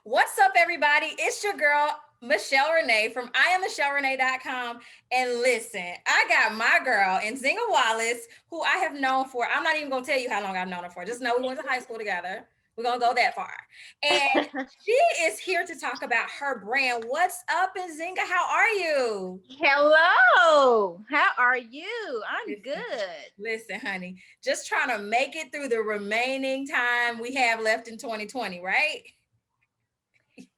What's up, everybody? It's your girl, Michelle Rena from IamMichelleRene.com. And listen, I got my girl, Nzinga Wallace, who I have known for, I'm not even going to tell you how long I've known her for. Just know we went to high school together. We're going to go that far. And she is here to talk about her brand. What's up, Nzinga? How are you? Hello. How are you? I'm Listen, good. listen, honey, just trying to make it through the remaining time we have left in 2020, right?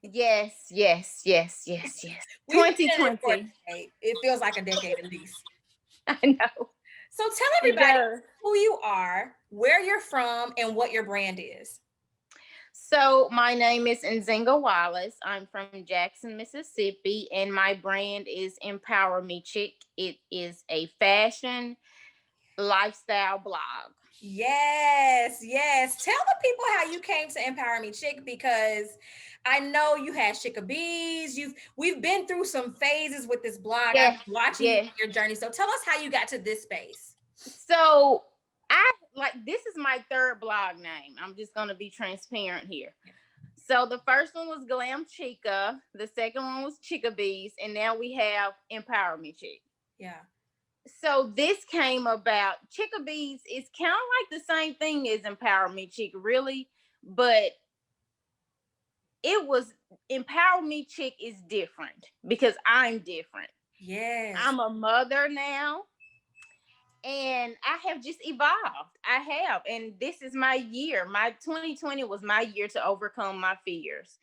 Yes, yes, yes, yes, yes. We've been in it for a 2020. decade. It feels like a decade at least. I know. So tell It everybody does. who you are, where you're from, and what your brand is. So, my name is Nzinga Wallace. I'm from Jackson, Mississippi, and my brand is Empower Me Chic. It is a fashion lifestyle blog. Yes, yes. Tell the people how you came to Empower Me Chick because I know you had Chickabees. We've been through some phases with this blog. I've Yes, been watching you yes. on your journey. So tell us how you got to this space. So, this is my third blog name. I'm just going to be transparent here. So the first one was Glam Chica, the second one was Chickabees, and now we have Empower Me Chic. Yeah. So this came about. Chickabees is kind of like the same thing as Empower Me Chic, really, but it was Empower Me Chic is different because I'm different. Yes. I'm a mother now, and I have just evolved. I have, and this is my year. My 2020 was my year to overcome my fears,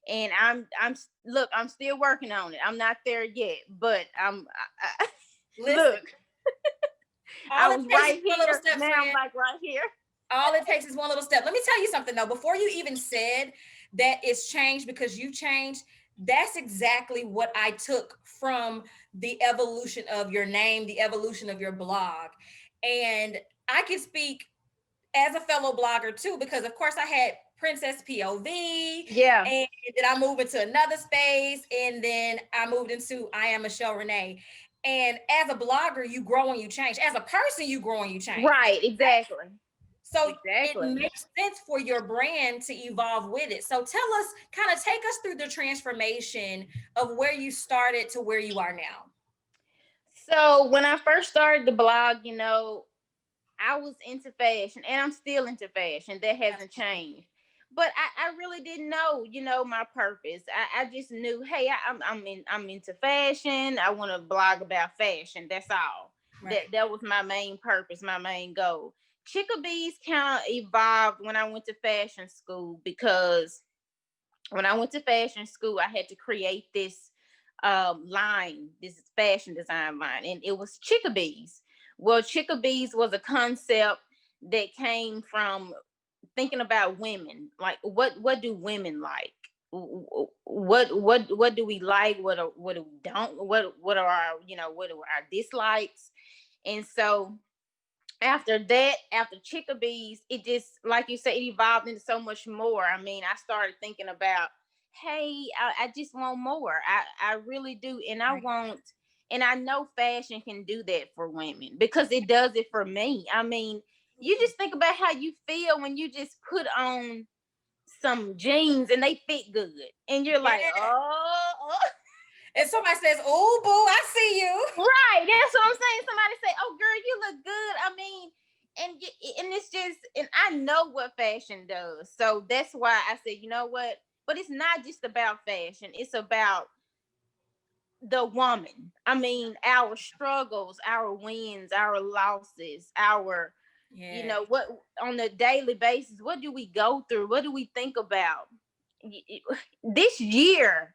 and I'm look. I'm still working on it. I'm not there yet, but Listen, look. all I it was takes is right one little here. step, Now I'm friend. like right here. All it takes is one little step. Let me tell you something though. Before you even said that it's changed because you changed, that's exactly what I took from the evolution of your name, the evolution of your blog. And I can speak as a fellow blogger too, because of course I had Princess POV, Yeah. and then I moved into another space, and then I moved into I am Michelle Rena. And as a blogger, you grow and you change. As a person, you grow and you change. Right. Exactly. So it Exactly. makes sense for your brand to evolve with it. So tell us, kind of take us through the transformation of where you started to where you are now. So when I first started the blog, I was into fashion, and I'm still into fashion. That hasn't changed. But I really didn't know, my purpose. I just knew, hey, I'm into fashion. I want to blog about fashion. That's all. Right. That was my main purpose, my main goal. Chickabees kind of evolved when I went to fashion school, because when I went to fashion school, I had to create this line, this fashion design line, and it was Chickabees. Well, Chickabees was a concept that came from thinking about women. Like, what do women like? What do we like? What do we don't? What are our what are our dislikes? And so after that, after Chickabees, it just, like you said, it evolved into so much more. I mean, I started thinking about, hey, I just want more. I really do. And I Right. want, and I know fashion can do that for women because it does it for me. I mean, you just think about how you feel when you just put on some jeans and they fit good. And you're like, Yeah. oh. And somebody says, "Oh, boo, I see you." Right, that's what I'm saying. Somebody say, "Oh, girl, you look good." I mean, and it's just, and I know what fashion does, so that's why I said, you know what? But it's not just about fashion; it's about the woman. I mean, our struggles, our wins, our losses, our, Yeah. what on a daily basis. What do we go through? What do we think about? This year,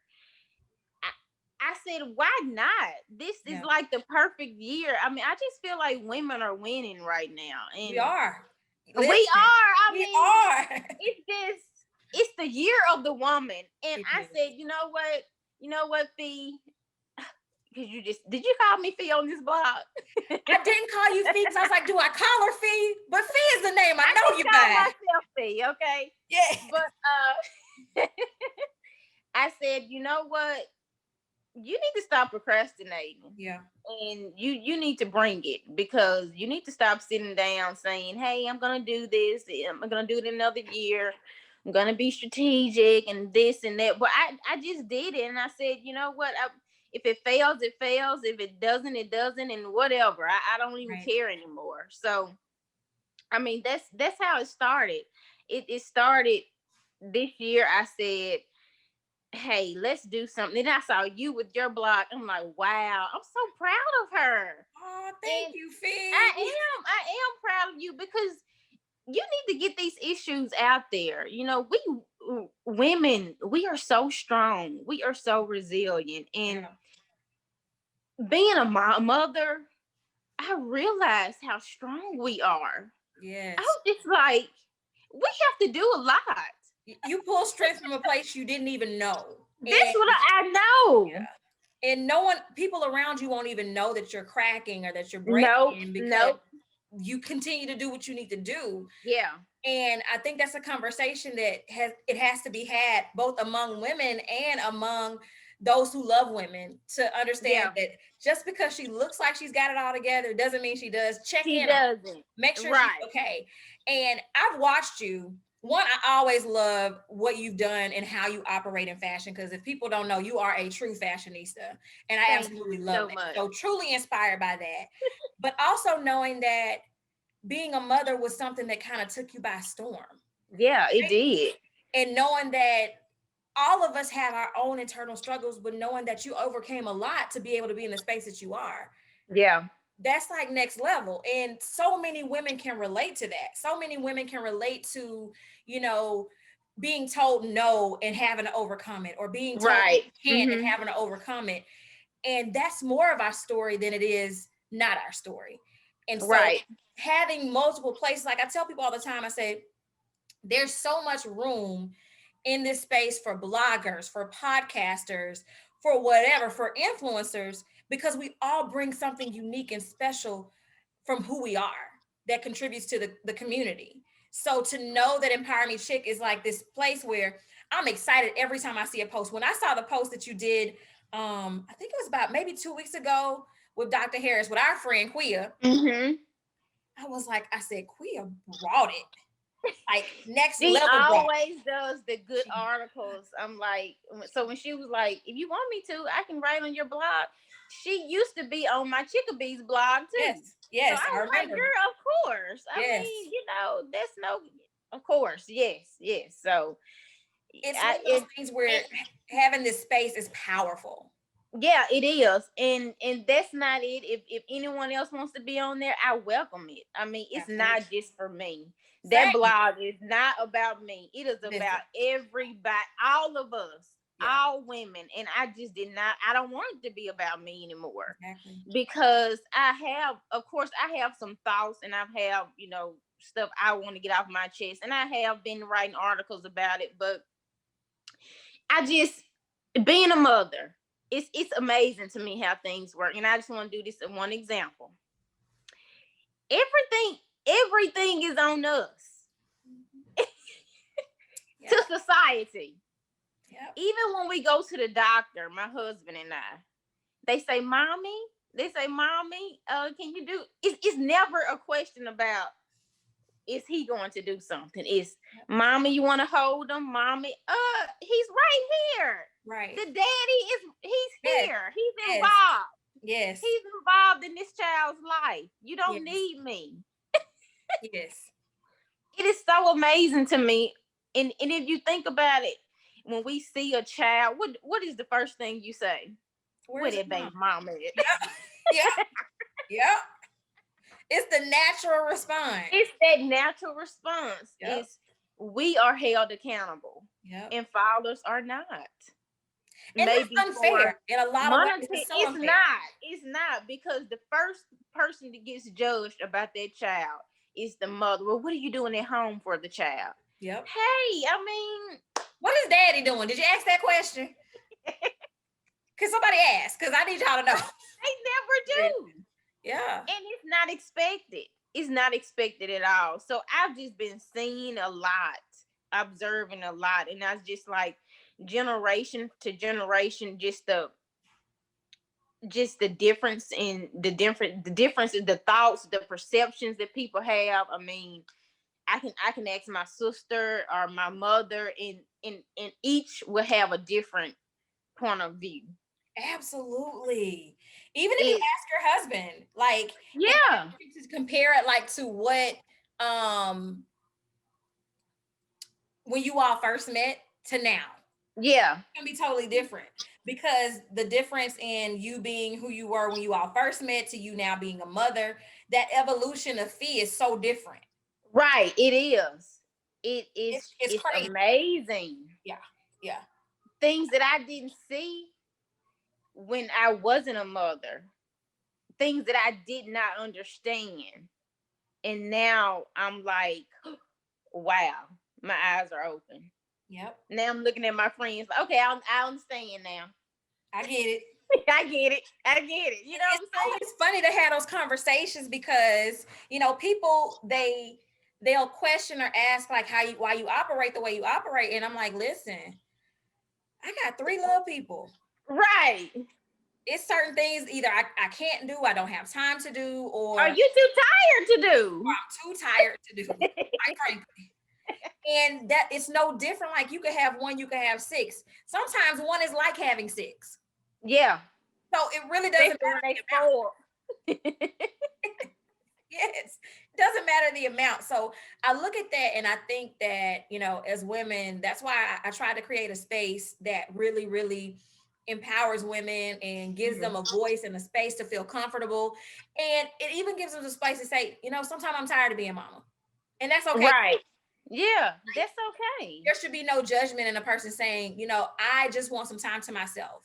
I said, why not? This is Yeah. like the perfect year. I mean, I just feel like women are winning right now. We And are. we Listen, are. I we mean, are. it's just, it's the year of the woman. And It I is. said, you know what? You know what, Fee? Because did you call me Fee on this blog? I didn't call you Fee because I was like, do I call her Fee? But Fee is the name. I I know just you call by. myself Fee, okay? Yeah. But I said, you know what? You need to stop procrastinating, Yeah. and you need to bring it, because you need to stop sitting down saying, hey, I'm gonna do this, I'm gonna do it another year. I'm gonna be strategic and this and that. But I just did it, and I said, you know what? If it fails, it fails. If it doesn't, it doesn't, and whatever. I don't even Right. care anymore. So I mean, that's how it started. It started this year. I said, hey, let's do something. And I saw you with your blog. I'm like, wow, I'm so proud of her. Oh, thank And you, I Fee. am, I am proud of you because you need to get these issues out there. You know, we women, we are so strong. We are so resilient. And Yeah. being a mother, I realized how strong we are. I Yes. was just like, we have to do a lot. You pull strength from a place you didn't even know. That's And what I know. no one, people around you won't even know that you're cracking or that you're Nope, breaking because nope. you continue to do what you need to do. Yeah, And I think that's a conversation that has to be had both among women and among those who love women, to understand yeah. that just because she looks like she's got it all together doesn't mean she does. Check She in on her. doesn't. Make sure she's Right. okay. And I've watched you. One, I always love what you've done and how you operate in fashion, because if people don't know, you are a true fashionista. And I Thank absolutely you love so that. much. So truly inspired by that. But also knowing that being a mother was something that kind of took you by storm. Yeah, it did. And knowing that all of us have our own internal struggles, but knowing that you overcame a lot to be able to be in the space that you are, Yeah. that's like next level. And so many women can relate to that. So many women can relate to, you know, being told no and having to overcome it, or being told Right. you can't and having to overcome it. And that's more of our story than it is not our story. And so Right. having multiple places, like I tell people all the time, I say, there's so much room in this space for bloggers, for podcasters, for whatever, for influencers, because we all bring something unique and special from who we are that contributes to the community. So to know that Empower Me Chic is like this place where I'm excited every time I see a post. When I saw the post that you did, I think it was about maybe 2 weeks ago with Dr. Harris, with our friend Quia, Mm-hmm. I was like, I said, Quia brought it. Like next She level brought always does the good it. articles. I'm like, so when she was like, if you want me to, I can write on your blog. She used to be on my Chickabee's blog too. Yes, So yes, I I was like, remember. girl, of course. I Yes. mean, that's no, of course. Yes, yes. So It's one I, of those it, things where it having this space is powerful. yeah, it is. And that's not it. If anyone else wants to be on there, I welcome it. I mean, it's Absolutely. not just for me. That Same. blog is not about me. It is about Listen. everybody, all of us, Yeah, all women. And I just did not, I don't want it to be about me anymore. exactly. Because I have, of course, I have some thoughts and I have, stuff I want to get off my chest. And I have been writing articles about it, but I just being a mother, it's amazing to me how things work. And I just want to do this in one example. Everything is on us to Yep. society. Yep. Even when we go to the doctor, my husband and I, they say, "Mommy," can you do? It's never a question about is he going to do something. It's Yep. Mommy, you want to hold him? Mommy, he's right here. Right. The daddy he's Yes. here. He's Yes. involved. Yes. He's involved in this child's life. You don't Yes. need me. Yes. It is so amazing to me. And if you think about it, when we see a child, what is the first thing you say? Where Where's your that baby mom? mama at? Yep. Yep. Yep. It's the natural response. It's that natural response. Yep. It's we are held accountable Yep. and fathers are not. And Maybe that's unfair. for In a lot of ways, monetary, it's so it's unfair. not. It's not because the first person that gets judged about that child is the mother. Well, what are you doing at home for the child? Yep. Hey, I mean, What is daddy doing? Did you ask that question? Can somebody ask? Because I need y'all to know. they never do. Yeah. And it's not expected. It's not expected at all. So I've just been seeing a lot, observing a lot, and that's just like generation to generation, just the difference in the difference in the thoughts, the perceptions that people have. I mean, I can ask my sister or my mother, and each will have a different point of view. Absolutely. Even if you It ask your husband, like, and Yeah. to compare it like to what um when you all first met to now, Yeah. it's gonna be totally different because the difference in you being who you were when you all first met to you now being a mother, that evolution of fee is so different. Right. It is. It It's is it's it's crazy. amazing. Yeah. Yeah. Things that I didn't see when I wasn't a mother. Things that I did not understand. And now I'm like, wow, my eyes are open. Yep. Now I'm looking at my friends like, okay, I understand now. I get it. I get it. I get it. You know what It's I'm saying? always funny to have those conversations because people they'll question or ask like how you why you operate the way you operate, and I'm like, listen, I got three little people. Right. It's certain things either I can't do, I don't have time to do, Are or you too tired to do? I'm too tired to do. Quite frankly. And that it's no different. Like you could have one, you could have six. Sometimes one is like having six. Yeah. So it really doesn't Especially when matter they the amount. spoil. Yes, it doesn't matter the amount. So I look at that and I think that, as women, that's why I try to create a space that really, really empowers women and gives them Mhm. a voice and a space to feel comfortable. And it even gives them the space to say, sometimes I'm tired of being mama. And that's okay. Right. Yeah, that's okay. There should be no judgment in a person saying, I just want some time to myself.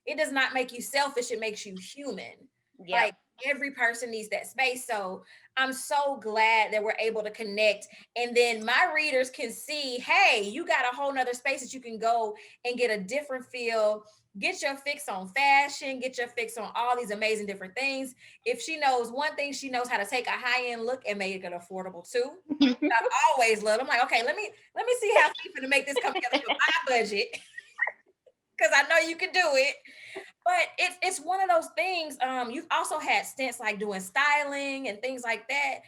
It does not make you selfish, it makes you human. Yeah. Like every person needs that space. So I'm so glad that we're able to connect. And then my readers can see, hey, you got a whole nother space that you can go and get a different feel. Get your fix on fashion, get your fix on all these amazing different things. If she knows one thing, she knows how to take a high-end look and make it affordable too. I've always loved. I'm like, okay, let me see how she's gonna make this come together for my budget because I know you can do it. But it's one of those things. You've also had stints like doing styling and things like that.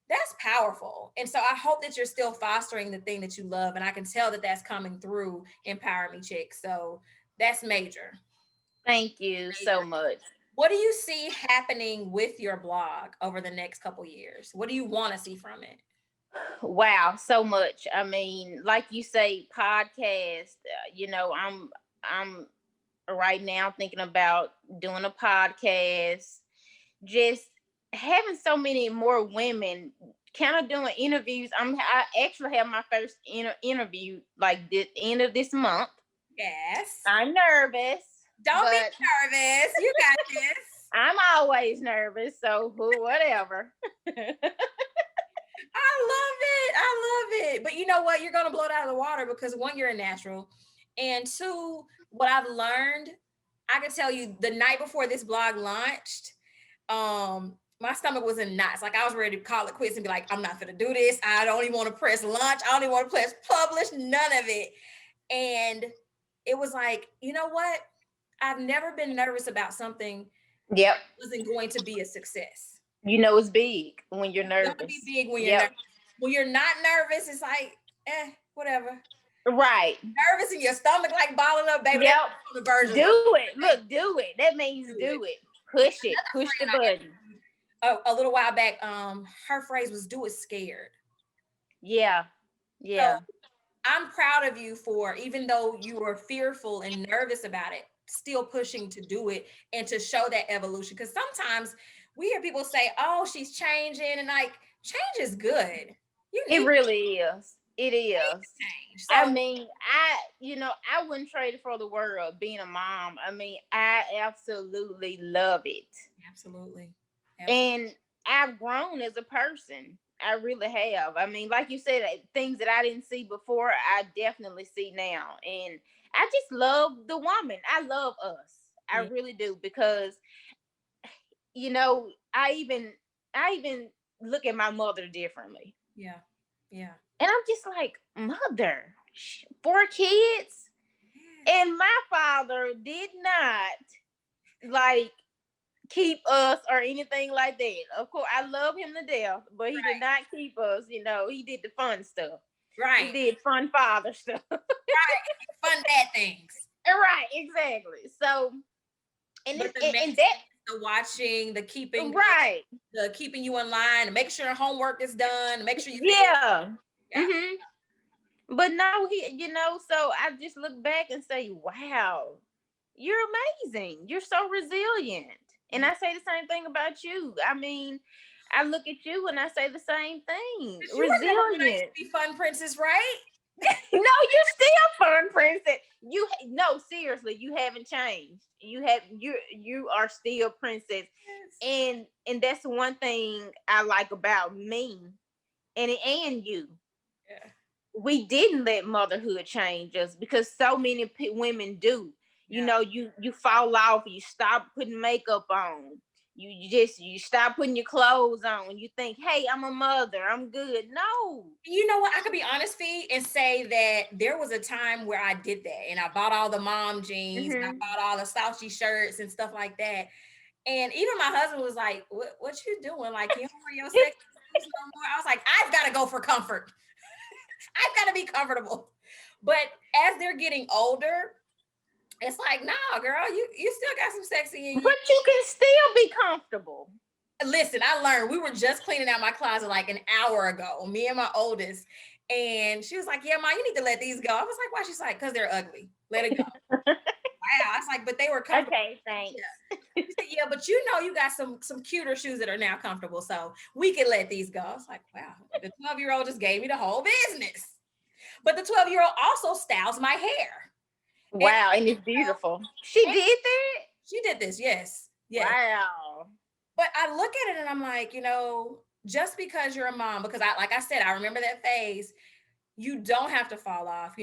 That's powerful, and so I hope that you're still fostering the thing that you love, and I can tell that that's coming through Empower Me Chick. So that's major. Thank you so Major. much. What do you see happening with your blog over the next couple years? What do you want to see from it? Wow, so much. I mean, like you say, podcast. I'm right now thinking about doing a podcast. Just having so many more women, kind of doing interviews. I actually have my first interview like the end of this month. Yes. I'm nervous, Don't be but nervous. You got this. I'm always nervous, so whatever. I love it. I love it. But you know what? You're gonna blow it out of the water because one, you're a natural. And two, what I've learned, I can tell you the night before this blog launched, my stomach was in knots. Like I was ready to call it quits and be like, I'm not gonna do this. I don't even want to press launch. I don't even want to press publish, none of it. And it was like, you know what? I've never been nervous about something Yep. that wasn't going to be a success. It's big when you're It's gonna be nervous. big when you're Yep. nervous. When you're not nervous, it's like, whatever. Right. Nervous and your stomach like balling up, baby. That's Yep. the version. Do it. Look, do it. That means do it. Push it. Push the I button. a little while back, her phrase was "do it scared." Yeah. So Yeah. I'm proud of you for, even though you were fearful and nervous about it, still pushing to do it and to show that evolution. Because sometimes we hear people say, "Oh, she's changing," and like change is good. You It need really is. It is. change. I So mean, I wouldn't trade it for the world being a mom. I mean, I absolutely love it. absolutely, absolutely, And I've grown as a person. I really have. I mean, like you said, things that I didn't see before, I definitely see now. And I just love the woman. I love us. I yeah, really do because you know, I even look at my mother differently. yeah, yeah. And I'm just like, mother, four kids, Yes. and my father did not like keep us or anything like that. Of course, I love him to death, but he did Right. not keep us. You know, he did the fun stuff. He Right. did fun father stuff. Right. Fun bad things. Right, exactly. So, and But it's the and that maintenance, the watching, the keeping right, the keeping you in line, to make sure homework is done, make sure you fed. yeah. Yeah. Hmm. But no, so I just look back and say, wow, you're amazing. You're so resilient. And Yeah. I say the same thing about you. I mean, I look at you and I say the same thing. But you remember when I used Resilient. to be fun princess, right? No, you're still fun, princess. No, seriously, you haven't changed. You are still princess. Yes. And that's one thing I like about me and you. Yeah. We didn't let motherhood change us because so many women do. You Yeah. know, you fall off, you stop putting makeup on, you stop putting your clothes on, and you think, hey, I'm a mother, I'm good. No. You know what? I could be honest, Fee, and say that there was a time where I did that, and I bought all the mom jeans, and I Hmm. bought all the slouchy shirts and stuff like that. And even my husband was like, what you doing? Like, you don't wear your sexy clothes no more. I was like, I've got to go for comfort. I've got to be comfortable. But as they're getting older, it's like, nah, girl, you still got some sexy in you. But you can still be comfortable. Listen, I learned. We were just cleaning out my closet like an hour ago, me and my oldest. And she was like, yeah, Ma, you need to let these go. I was like, why? She's like, because they're ugly. Let it go. Wow. I was like, but they were comfortable. Okay, thanks. Yeah. She said, yeah, but you know you got some cuter shoes that are now comfortable. So we can let these go. I was like, wow. The 12-year-old just gave me the whole business. But the 12-year-old also styles my hair. And Wow, and it's beautiful. She and did that? she did this, yes. Yes. Wow. But I look at it and I'm like, just because you're a mom, because like I said, I remember that phase, you don't have to fall off.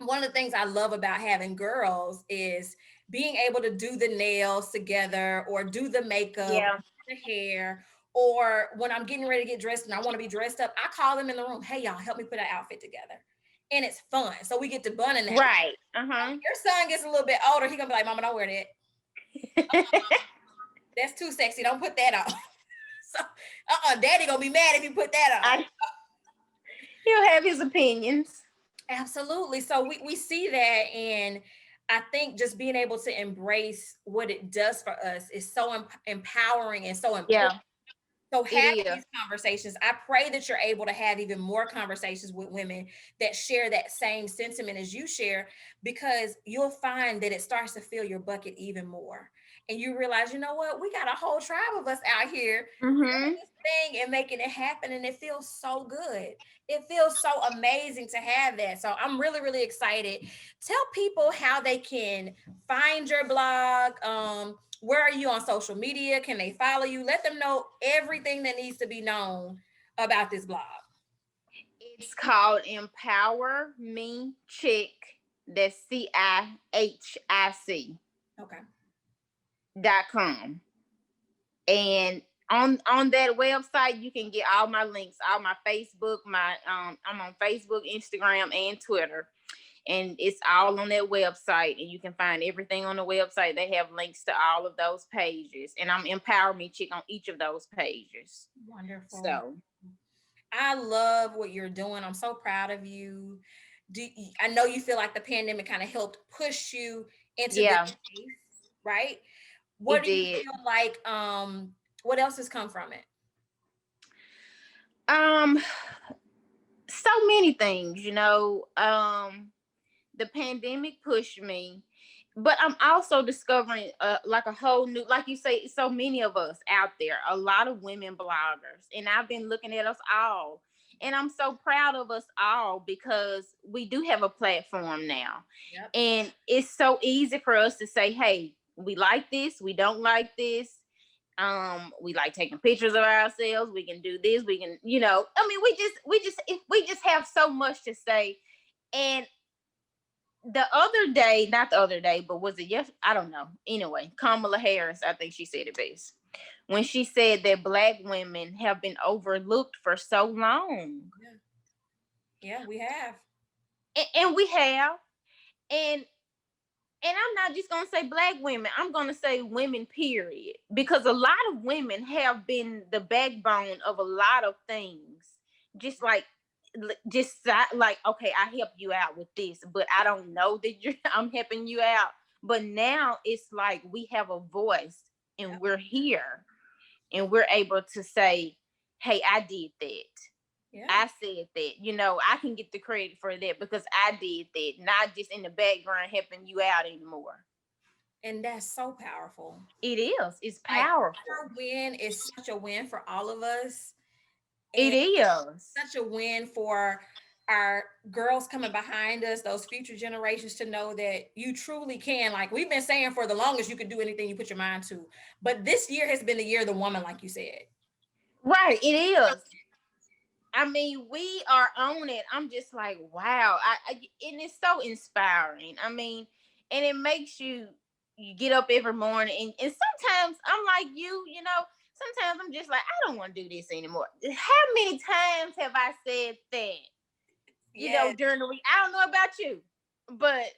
One of the things I love about having girls is being able to do the nails together or do the makeup, Yeah. the hair, or when I'm getting ready to get dressed and I want to be dressed up, I call them in the room, hey, y'all, help me put an outfit together. And it's fun. So we get to bun in that. Right. Uh-huh. Your son gets a little bit older, he gonna be like, Mama, don't wear that. That's too sexy. Don't put that on. So, daddy gonna be mad if you put that on. I, he'll have his opinions. Absolutely. So we see that, and I think just being able to embrace what it does for us is so empowering and so important. Yeah, So it having is. these conversations, I pray that you're able to have even more conversations with women that share that same sentiment as you share, because you'll find that it starts to fill your bucket even more. And you realize, you know what, we got a whole tribe of us out here doing Mm-hmm. this thing and making it happen. And it feels so good. It feels so amazing to have that. So I'm really, really excited. Tell people how they can find your blog. Where are you on social media? Can they follow you? Let them know everything that needs to be known about this blog. It's called Empower Me Chic. That's Okay. CIHIC.com. And on that website you can get all my links, all my Facebook, my I'm on Facebook, Instagram, and Twitter. And it's all on that website, and you can find everything on the website. They have links to all of those pages, and I'm Empower Me Chick on each of those pages. Wonderful. So I love what you're doing. I'm so proud of you. I know you feel like the pandemic kind of helped push you into this yeah, space, right? What it do you did. feel like what else has come from it? um so many things, the pandemic pushed me, but I'm also discovering like a whole new, like you say, so many of us out there, a lot of women bloggers, and I've been looking at us all, and I'm so proud of us all because we do have a platform now, Yep. and it's so easy for us to say, hey, we like this, we don't like this. We like taking pictures of ourselves, we can do this, we can, I mean, we just have so much to say. And the other day, not the other day, but was it yes? I don't know. Anyway, Kamala Harris, I think she said it best when she said that Black women have been overlooked for so long. Yeah. Yeah, we have. And we have. And and I'm not just gonna say black women, I'm gonna say women, period. Because a lot of women have been the backbone of a lot of things. Just like like, okay, I help you out with this, but I don't know that you're I'm helping you out. But now it's like we have a voice and Yep. we're here and we're able to say, hey, I did that. Yeah. I said that, I can get the credit for that because I did that, not just in the background helping you out anymore. And that's so powerful. It is. It's Like powerful. her win is such a win for all of us. It And is. such a win for our girls coming behind us, those future generations, to know that you truly can. Like we've been saying for the longest, you can do anything you put your mind to. But this year has been the year of the woman, like you said. Right. It is. I mean, we are on it. I'm just like, wow. And it's so inspiring. I mean, and it makes you get up every morning and sometimes I'm like sometimes I'm just like, I don't want to do this anymore. How many times have I said that? Yeah. During the week. I don't know about you, but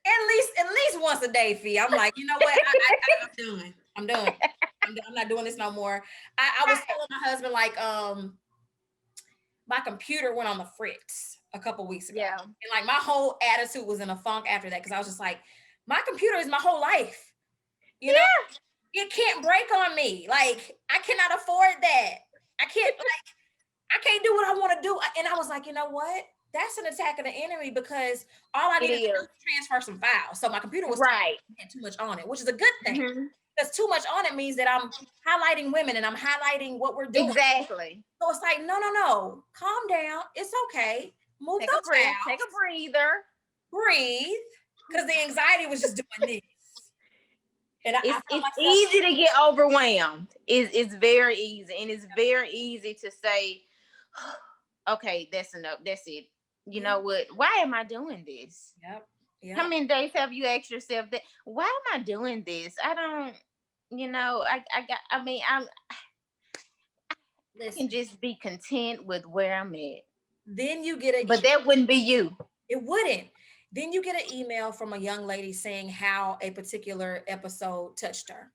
At least once a day, Fee. I'm like, you know what? I'm done. I'm done. I'm not doing this no more. I was telling my husband, like, my computer went on the fritz a couple weeks ago. yeah, And like my whole attitude was in a funk after that because I was just like, my computer is my whole life. You know, yeah, it can't break on me. Like, I cannot afford that. I can't do what I want to do. And I was like, you know what? That's an attack of the enemy because all I it needed to do is. was transfer some files. So my computer was Right. had too much on it, which is a good thing. Hmm. Because too much on it means that I'm highlighting women and I'm highlighting what we're doing. Exactly. So it's like, no, no, no, calm down. It's okay. Move Take a those breath. Take a files, breather. breathe, because the anxiety was just doing this. And I It's felt it's myself. easy to get overwhelmed. It's very easy, and it's very easy to say, okay, that's enough. That's it. You Yeah, know what? Why am I doing this? yep, How yep. many days have you asked yourself that? Why am I doing this? I don't. I can Listen, just be content with where I'm at. then you get a But that wouldn't be you. it wouldn't. Then you get an email from a young lady saying how a particular episode touched her,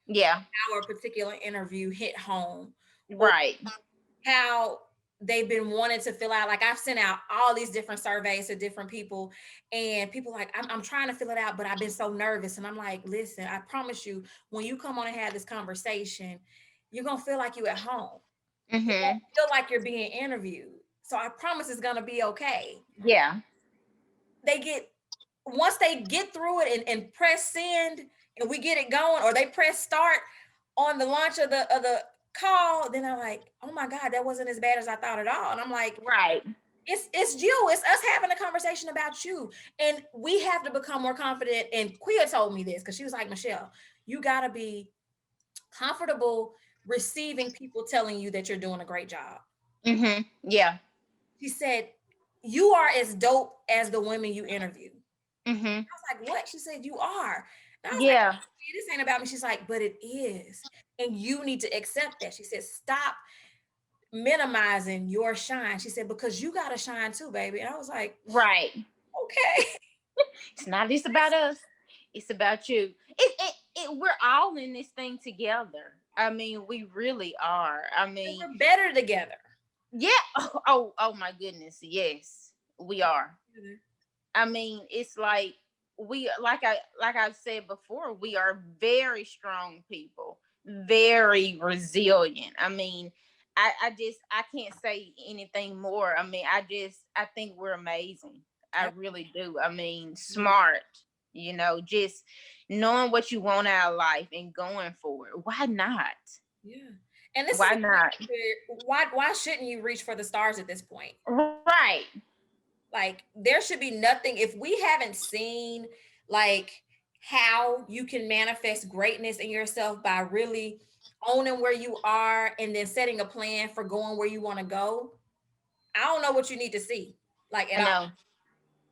Yeah. how a particular interview hit home, or Right. how they've been wanting to fill out. Like I've sent out all these different surveys to different people, and people like, I'm trying to fill it out, but I've been so nervous. And I'm like, listen, I promise you, when you come on and have this conversation, you're gonna feel like you at home. You won't Mm-hmm. feel like you're being interviewed. So I promise it's gonna be okay. Yeah. They get once they get through it and press send and we get it going, or they press start on the launch of the call, then I'm like, oh my God, that wasn't as bad as I thought at all. And I'm like, Right. it's you, it's us having a conversation about you. And we have to become more confident. And Quia told me this because she was like, Michelle, you gotta be comfortable receiving people telling you that you're doing a great job. Mm-hmm. Yeah. She said, you are as dope as the women you interview. Mm-hmm. I was like, what? She said, you are. And I was like, Yeah. this ain't about me. She's like, but it is. And you need to accept that. She said, stop minimizing your shine. She said, because you got to shine too, baby. And I was like, Right. okay. It's not just about us. It's about you. We're all in this thing together. I mean, we really are. I And mean, we're better together. yeah. Oh my goodness. Yes, we are. I mean, it's like like I've said before, we are very strong people, very resilient. I mean, I can't say anything more. I mean, I think we're amazing. I Yep. really do. I mean, Yeah. smart, just knowing what you want out of life and going for it. Why not? Yeah. And this is Why a not? point why shouldn't you reach for the stars at this point? Right. Like there should be nothing if we haven't seen like how you can manifest greatness in yourself by really owning where you are and then setting a plan for going where you want to go. I don't know what you need to see like I at all. know.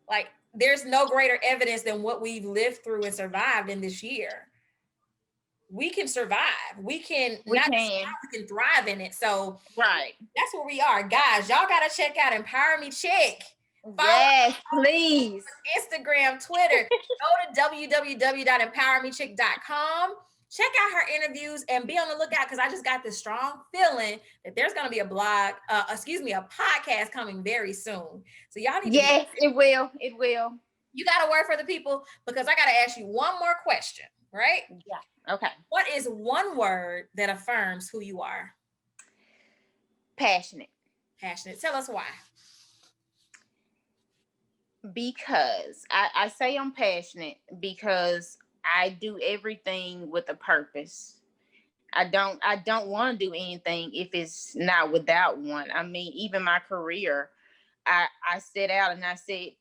Like there's no greater evidence than what we've lived through and survived in this year. We can survive. We can We not just can. survive, we can thrive in it. So Right. that's where we are. Guys, y'all gotta check out Empower Me Chic. Follow Yes, please. Instagram, Twitter. Go to www.empowermechic.com. Check out her interviews and be on the lookout because I just got this strong feeling that there's going to be a podcast coming very soon. So y'all need to be. Yes, it will. It will. You got to work for the people because I got to ask you one more question, right? Yeah. Okay. What is one word that affirms who you are? Passionate. Passionate. Tell us why. Because I say I'm passionate because I do everything with a purpose. I don't want to do anything if it's not without one. I mean, even my career, I set out and I said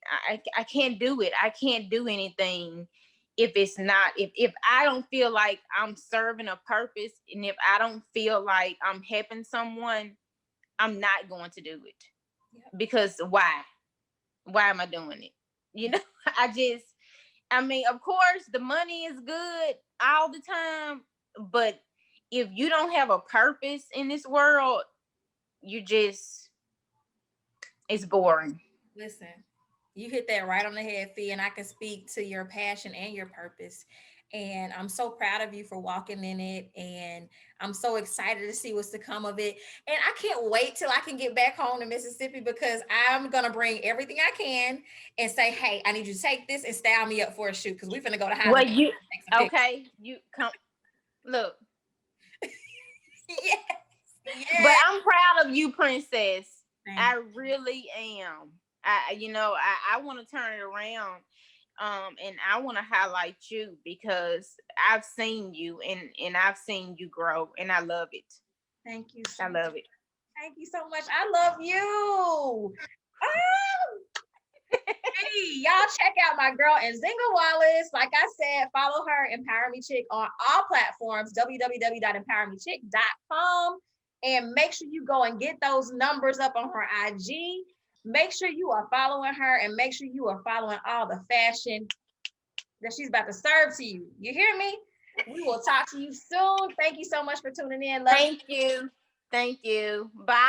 I can't do it. I can't do anything if it's not if I don't feel like I'm serving a purpose, and if I don't feel like I'm helping someone, I'm not going to do it. Yep. Because why am I doing it? You know, I mean, of course, the money is good all the time, but if you don't have a purpose in this world, you just, it's boring. Listen, you hit that right on the head, Fee, and I can speak to your passion and your purpose. And I'm so proud of you for walking in it. And I'm so excited to see what's to come of it. And I can't wait till I can get back home to Mississippi because I'm going to bring everything I can and say, hey, I need you to take this and style me up for a shoot because we're going to go to Highland Well, and you, take some pictures. okay, you come, look, Yes. but Yes. I'm proud of you, princess. Thank I really am. I want to turn it around. And I want to highlight you because I've seen you and I've seen you grow, and I love it. Thank you so I much. love it. Thank you so much. I love you. Oh, hey, y'all check out my girl Nzinga Wallace. Like I said, follow her, Empower Me Chic, on all platforms, www.empowermechic.com. And make sure you go and get those numbers up on her IG. Make sure you are following her and make sure you are following all the fashion that she's about to serve to you. You hear me? We will talk to you soon. Thank you so much for tuning in. Love you. Thank you. Thank you. Bye.